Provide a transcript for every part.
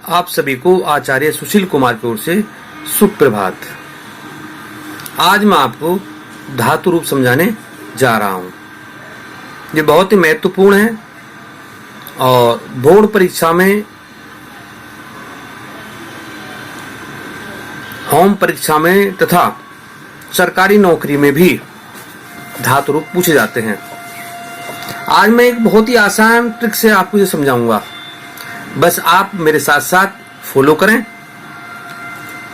आप सभी को आचार्य सुशील कुमार की ओर से सुप्रभात। आज मैं आपको धातु रूप समझाने जा रहा हूं। ये बहुत ही महत्वपूर्ण है और बोर्ड परीक्षा में, होम परीक्षा में तथा सरकारी नौकरी में भी धातु रूप पूछे जाते हैं। आज मैं एक बहुत ही आसान ट्रिक से आपको ये समझाऊंगा, बस आप मेरे साथ साथ फॉलो करें,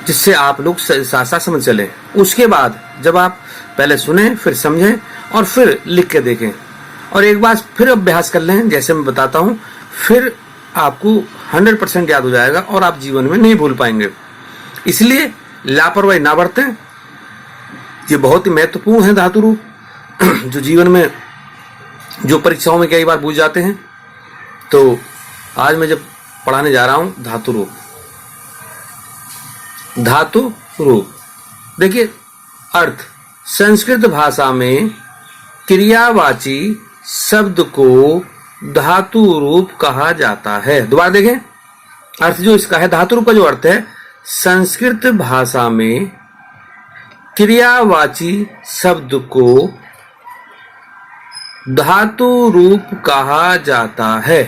जिससे आप लोग साथ साथ समझ चले। उसके बाद जब आप पहले सुने, फिर समझें और फिर लिख के देखें और एक बार फिर अभ्यास कर लें जैसे मैं बताता हूं, फिर आपको 100% याद हो जाएगा और आप जीवन में नहीं भूल पाएंगे। इसलिए लापरवाही ना बरतें। ये बहुत ही महत्वपूर्ण है धातु रूप, जो जीवन में, जो परीक्षाओं में कई बार पूछ जाते हैं। तो आज मैं जब पढ़ाने जा रहा हूं धातु रूप। धातु रूप देखिए, अर्थ संस्कृत भाषा में क्रियावाची शब्द को धातु रूप कहा जाता है। दोबारा देखें, अर्थ जो इसका है, धातु रूप का जो अर्थ है, संस्कृत भाषा में क्रियावाची शब्द को धातु रूप कहा जाता है।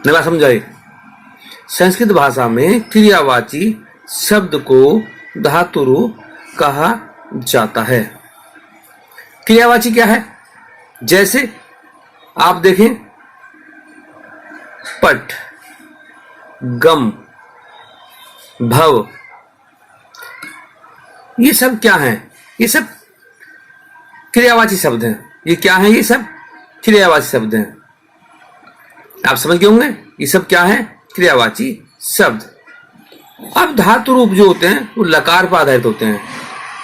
नया समझाइए, संस्कृत भाषा में क्रियावाची शब्द को धातु रूप कहा जाता है। क्रियावाची क्या है? जैसे आप देखें, पट, गम, भव, ये सब क्या हैं? ये सब क्रियावाची शब्द हैं। ये क्या हैं? ये सब क्रियावाची शब्द हैं। आप समझ गए होंगे ये सब क्या है? क्रियावाची शब्द। अब धातु रूप जो होते हैं वो लकार पर आधारित होते हैं।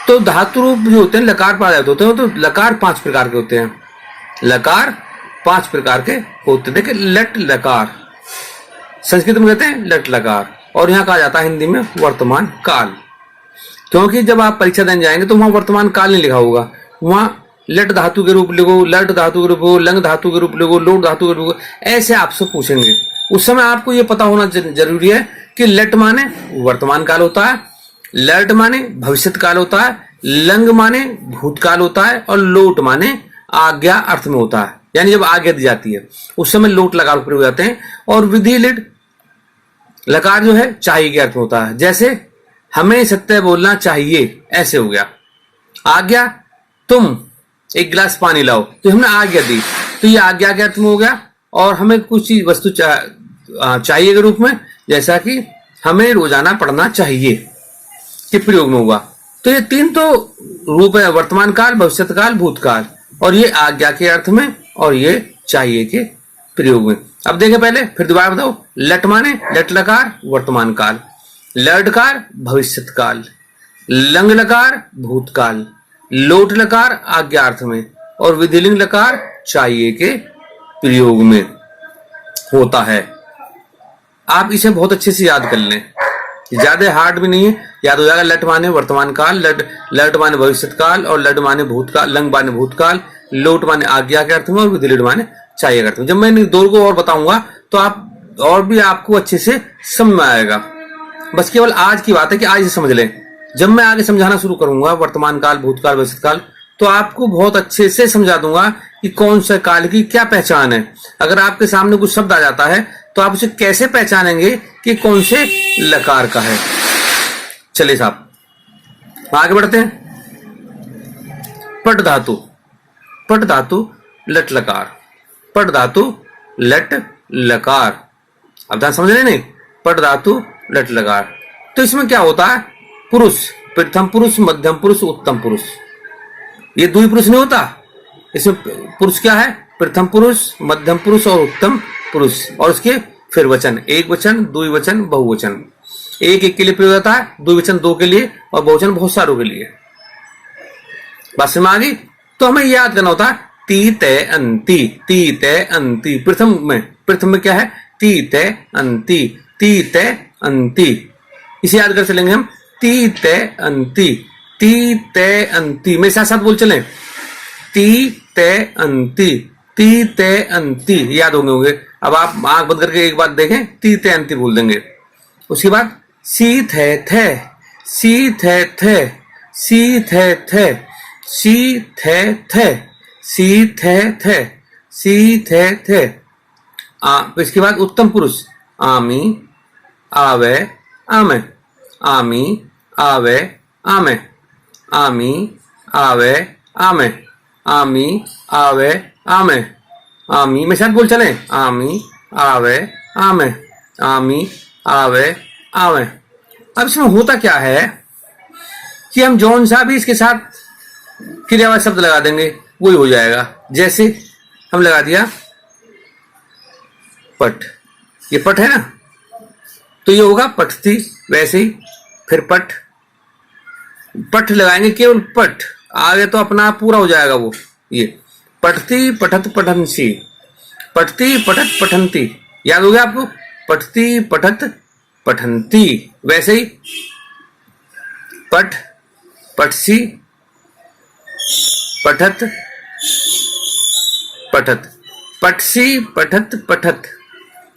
तो धातु रूप जो होते हैं लकार पर आधारित होते हैं। तो लकार 5 प्रकार के होते हैं। लकार 5 प्रकार के होते हैं। देखिए, लट लकार संस्कृत में कहते हैं लट लकार, और यहाँ कहा जाता है हिंदी में वर्तमान काल। क्योंकि जब आप परीक्षा देने जाएंगे तो वहां वर्तमान काल नहीं लिखा होगा, वहां लट धातु के रूप लिखो, लट धातु के रूप लिखो, लंग धातु के रूप लिखो, लोट धातु के रूप, ऐसे आपसे पूछेंगे। उस समय आपको यह पता होना जरूरी है कि लट माने वर्तमान काल होता है, लट माने भविष्यत काल होता है, लंग माने भूतकाल होता है, और लोट माने आज्ञा अर्थ में होता है। यानी जब आज्ञा दी जाती है उस समय लोट लकार प्रयोग हो जाते हैं। और विधि लिट लकार जो है चाहिए के अर्थ में होता है। जैसे हमें सत्य बोलना चाहिए, ऐसे हो गया। आज्ञा, तुम एक गिलास पानी लाओ, तो हमने आज्ञा दी, तो ये आज्ञा के अर्थ में हो गया। और हमें कुछ चीज वस्तु चाहिए के रूप में, जैसा कि हमें रोजाना पढ़ना चाहिए, के प्रयोग में हुआ। तो ये 3 तो रूप है, वर्तमान काल, भविष्यत काल, भूतकाल, और ये आज्ञा के अर्थ में और ये चाहिए के प्रयोग में। अब देखें पहले, फिर दोबारा बताओ। लट माने लट लकार वर्तमान काल, लटकार भविष्यत काल, लंग लकार भूतकाल, लोट लकार आज्ञार्थ में, और विधिलिंग लकार चाहिए के प्रयोग में होता है। आप इसे बहुत अच्छे से याद कर लें, ज्यादा हार्ड भी नहीं है, याद हो जाएगा। लट माने वर्तमान काल, लट माने भविष्यत काल, और लट माने भूतकाल, लंग माने भूतकाल, लोट माने आज्ञा के अर्थ में, और विधिलिंग माने चाहिए के अर्थ में। जब मैं इन 2 को और बताऊंगा तो आप और भी आपको अच्छे से समझ में आएगा। बस केवल आज की बात है कि आज ही समझ लें। जब मैं आगे समझाना शुरू करूंगा वर्तमान काल, भूतकाल, भविष्यत काल, तो आपको बहुत अच्छे से समझा दूंगा कि कौन सा काल की क्या पहचान है। अगर आपके सामने कुछ शब्द आ जाता है तो आप उसे कैसे पहचानेंगे कि कौन से लकार का है। चलिए साहब, आगे बढ़ते हैं। पट धातु, पट धातु लट लकार, पट धातु लट लकार। अब ध्यान समझ रहे नहीं? पट धातु लट लकार। तो इसमें क्या होता है? पुरुष, प्रथम पुरुष, मध्यम पुरुष, उत्तम पुरुष। ये 2 पुरुष नहीं होता। इसमें पुरुष क्या है? प्रथम पुरुष, मध्यम पुरुष और उत्तम पुरुष। और उसके फिर वचन, एक वचन, द्विवचन, बहुवचन। एक के लिए प्रयोग होता है, द्विवचन 2 के लिए, और बहुवचन बहुत सारों के लिए। बात समझ में आ गई? तो हमें याद करना होता है ती तय अंति, ती तय अंति। प्रथम में क्या है? ती तय अंति, ती तय अंति। इसे याद कर चलेंगे हम। ती तय अंति, ती तय अंति। मेरे साथ साथ बोल चलें। ती तय अंति, ती तय अंति। याद होंगे। अब आप आंख बंद करके एक बार देखें, ती तय अंति बोल देंगे। उसके बाद सी थे थे, सी थे थे, सी थे थे, सी थे थे, सी थे थे, सी थे थे। इसके बाद उत्तम पुरुष आमी आवे आमे, आमी आवे आमे, आमी आवे आमे, आमी आवे आमे, आमी में साथ बोल चले, आमी आवे आमे, आमी आवे आवे। अब इसमें होता क्या है कि हम जौन सा भी इसके साथ क्रियावाची शब्द लगा देंगे वही हो जाएगा। जैसे हम लगा दिया पट, ये पट है ना, तो ये होगा पठती। वैसे ही फिर पट, पट लगाएंगे केवल पट, आगे तो अपना आप पूरा हो जाएगा वो। ये पठती पठत पठनसी, पठती पठत पठंती, याद हो गया आपको, पठती पठत पठंती। वैसे ही पठ पठसी पठत पठत, पठसी पठत पठत।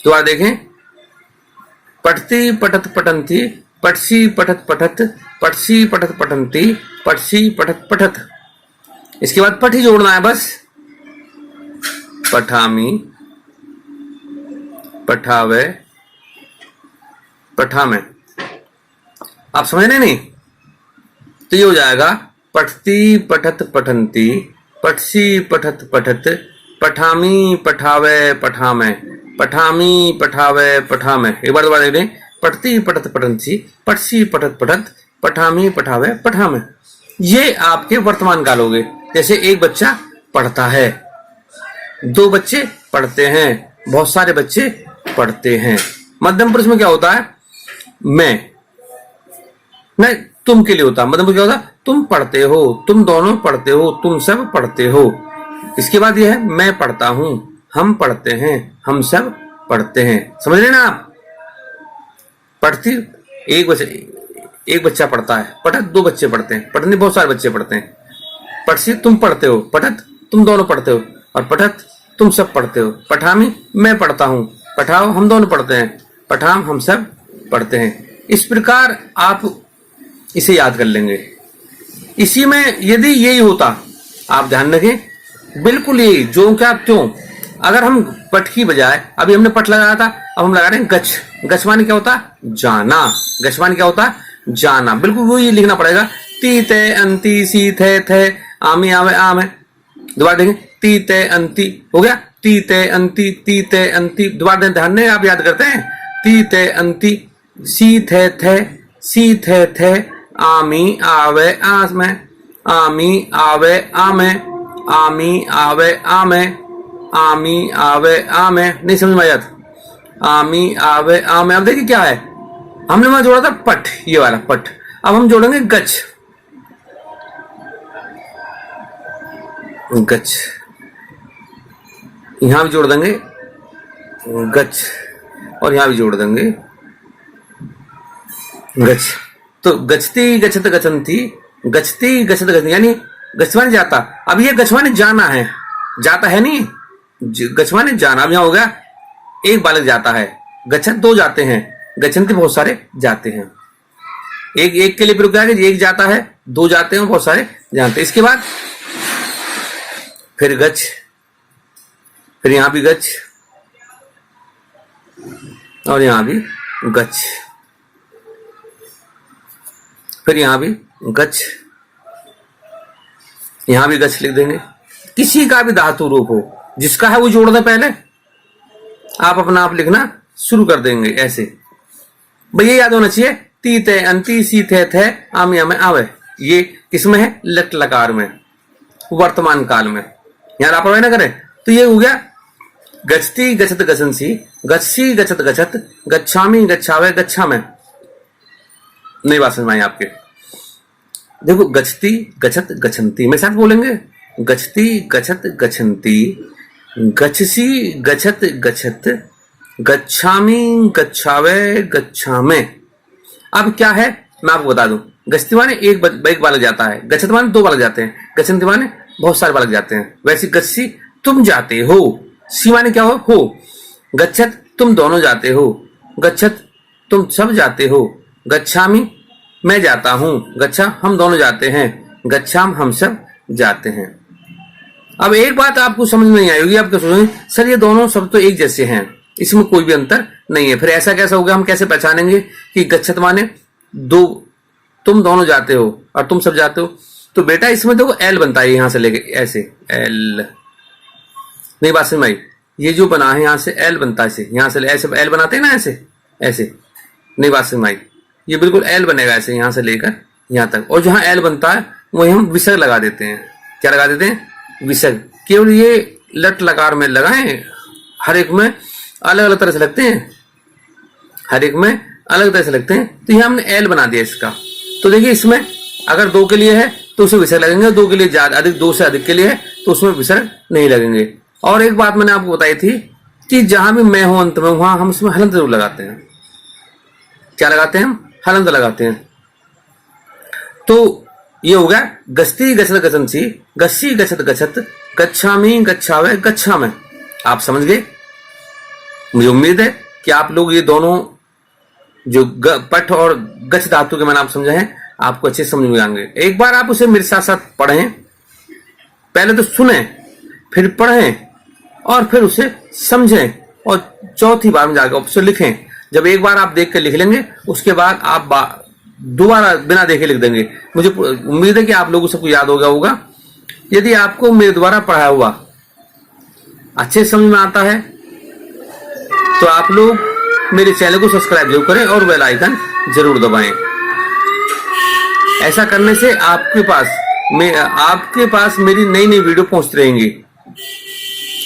दोबारा देखें, पठती पठत पठंती, पठसी पठत पठत, पठसी पठत पठंती, पठसी पठत पठत। इसके बाद पठ ही जोड़ना है बस, पठामी पठावे पठामे। आप समझ रहे नहीं? तो ये हो जाएगा पठती पठत पठंती, पठसी पठत पठत, पठामी पठावे पठामे, पठामी पठावे पठामे। एक बार दोबारा देख लें, पठती पठत पठंती, पठसी पठत पठत, पठामी पठावे पठामे। ये आपके वर्तमान काल हो गए। जैसे एक बच्चा पढ़ता है, दो बच्चे पढ़ते हैं, बहुत सारे बच्चे पढ़ते हैं। मध्यम पुरुष में क्या होता है? मैं नहीं, तुम के लिए होता है। मध्यम पुरुष क्या होता है? तुम पढ़ते हो, तुम दोनों पढ़ते हो, तुम सब पढ़ते हो। इसके बाद यह है मैं पढ़ता हूं, हम पढ़ते हैं, हम सब पढ़ते हैं। समझ रहे ना आप? पढ़ती एक बच्चा पढ़ता है, पठत दो बच्चे पढ़ते हैं, पठनी बहुत सारे बच्चे पढ़ते हैं। पठसी तुम पढ़ते हो, पठत तुम दोनों पढ़ते हो, और पठत तुम सब पढ़ते हो। पठामी मैं पढ़ता हूं, पठाओ हम दोनों पढ़ते हैं, पठाम हम सब पढ़ते हैं। इस प्रकार आप इसे याद कर लेंगे। इसी में यदि यही होता, आप ध्यान रखें, बिल्कुल यही जो क्या त्यों। अगर हम पट की बजाय, अभी हमने पट लगाया था, अब हम लगा रहे हैं गच। गच माने क्या होता? जाना। गच माने क्या होता? जाना। बिल्कुल वही लिखना पड़ेगा। ती ते अंति सी थे थे, आमी आवे आम है। दोबारा देखें, ती ते अंति हो गया, ती ते अंति, ती ते अंति। दोबारा ध्यान दें, आप याद करते हैं, ती ते अंति, सी थे थे, सी थे थे, आमी आवे आमे, आमी आवे आमे, आमी आवे आमे, आमी आवे आमे। नहीं समझ में आया? आमी आवे आमे। अब देखिए क्या है, हमने वहां जोड़ा था पट, ये वाला पट। अब हम जोड़ेंगे गच, गच। यहां भी जोड़ देंगे गच, और यहां भी जोड़ देंगे गच। तो गचती गच्छत गच्छन्ति, गचती गच्छत गच्छन्ति, यानी गचवाने जाता। अब ये गचवाने जाना है, जाता है नहीं, गचवाने जाना। अब यहां हो गया एक बालक जाता है, गच्छत दो जाते हैं, गच्छन्ति बहुत सारे जाते हैं। एक के लिए प्रयोग किया, एक जाता है, दो जाते हैं, बहुत सारे जानते हैं। इसके बाद फिर गच, फिर यहां भी गच, और यहां भी गच, फिर यहां भी गच, यहां भी गच लिख देंगे। किसी का भी धातु रूप हो, जिसका है वो जोड़ दें पहले, आप अपना आप लिखना शुरू कर देंगे ऐसे। भैया याद होना चाहिए, ती ते अंति सी थे थे, आमी आमे आवे। ये किसमें है? लट लकार में, वर्तमान काल में। यहां लापरवाही ना करें। तो ये हो गया गच्छती गच्छत गच्छन्सी, गच्छसी गच्छत गच्छत, गच्छामी गच्छावे गच्छामे। नई बात समझ में आई आपके? देखो, गच्छती गच्छत गच्छन्ति में साथ बोलेंगे, गच्छती गच्छत गच्छन्ति, गच्छसी गच्छत गच्छत, गच्छामी गच्छावे गच्छामे। अब क्या है मैं आपको बता दूं, गच्छती माने एक बालक जाता है, गच्छत माने दो बालक जाते हैं, गच्छन्ति माने बहुत सारे बालक जाते हैं। वैसे गच्छसी तुम जाते हो, सी माने क्या हो? गच्छत तुम दोनों जाते हो, गच्छत तुम सब जाते हो। गच्छामि मैं जाता हूं। गच्छा हम दोनों जाते हैं। गच्छाम हम सब जाते हैं। अब एक बात आपको समझ में नहीं आई होगी, आप क्या सोचेंगे सर ये दोनों शब्द तो एक जैसे हैं, इसमें कोई भी अंतर नहीं है, फिर ऐसा कैसा हो गया, हम कैसे पहचानेंगे कि गच्छत माने दो, तुम दोनों जाते हो और तुम सब जाते हो। तो बेटा इसमें देखो एल बनता है यहां से लेके ऐसे एल, नहीं बात समझ में आई, ये जो बना है यहां से एल बनता है, ऐसे यहां से ऐसे एल बनाते हैं ना, ऐसे ऐसे, नहीं बात समझ में आई, ये बिल्कुल एल बनेगा ऐसे यहां से लेकर यहां तक, और जहां एल बनता है वही हम विसर्ग लगा देते हैं। क्या लगा देते हैं? विसर्ग। केवल ये लट लकार में लगाएं, हर एक में अलग अलग तरह से लगते हैं, हर एक में अलग तरह से लगते हैं, तो ये हमने एल बना दिया इसका। तो देखिए इसमें अगर दो के लिए है तो उसमें विसर्ग लगेंगे, दो के लिए ज्यादा अधिक, दो से अधिक के लिए है तो उसमें विसर्ग नहीं लगेंगे। और एक बात मैंने आपको बताई थी कि जहां भी मैं हूं अंत में, वहां हम उसमें हलंत जरूर लगाते हैं। क्या लगाते हैं? हम हलंत लगाते हैं। तो ये हो गया गस्ती गच्छत गच्छन्ति, गस्सी गच्छत गच्छत, गच्छामि गच्छावे गच्छामि। आप समझ गए? मुझे उम्मीद है कि आप लोग ये दोनों जो पठ और गच्छ धातु के मैंने आप समझे हैं आपको अच्छे समझ में आएंगे। एक बार आप उसे मेरे साथ साथ पढ़ें, पहले तो सुने, फिर पढ़ें और फिर उसे समझें, और चौथी बार में जाकर उसे लिखें। जब एक बार आप देख कर लिख लेंगे उसके बाद आप दोबारा बिना देखे लिख देंगे। मुझे उम्मीद है कि आप लोगों को सबको याद हो गया होगा। यदि आपको मेरे द्वारा पढ़ाया हुआ अच्छे समझ में आता है तो आप लोग मेरे चैनल को सब्सक्राइब जरूर करें और बेल आइकन जरूर दबाएं। ऐसा करने से आपके पास मेरी नई नई वीडियो पहुंचती रहेंगी,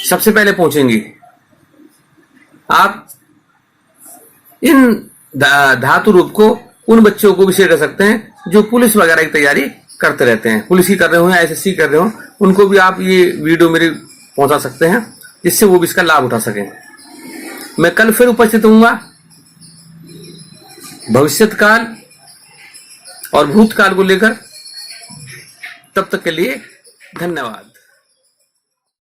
सबसे पहले पहुंचेंगी। आप इन धातु रूप को उन बच्चों को भी शेयर कर सकते हैं जो पुलिस वगैरह की तैयारी करते रहते हैं, पुलिस की कर रहे हो या एसएससी कर रहे हो, उनको भी आप ये वीडियो मेरी पहुंचा सकते हैं जिससे वो भी इसका लाभ उठा सकें। मैं कल फिर उपस्थित होऊंगा भविष्यत काल और भूतकाल को लेकर। तब तक के लिए धन्यवाद।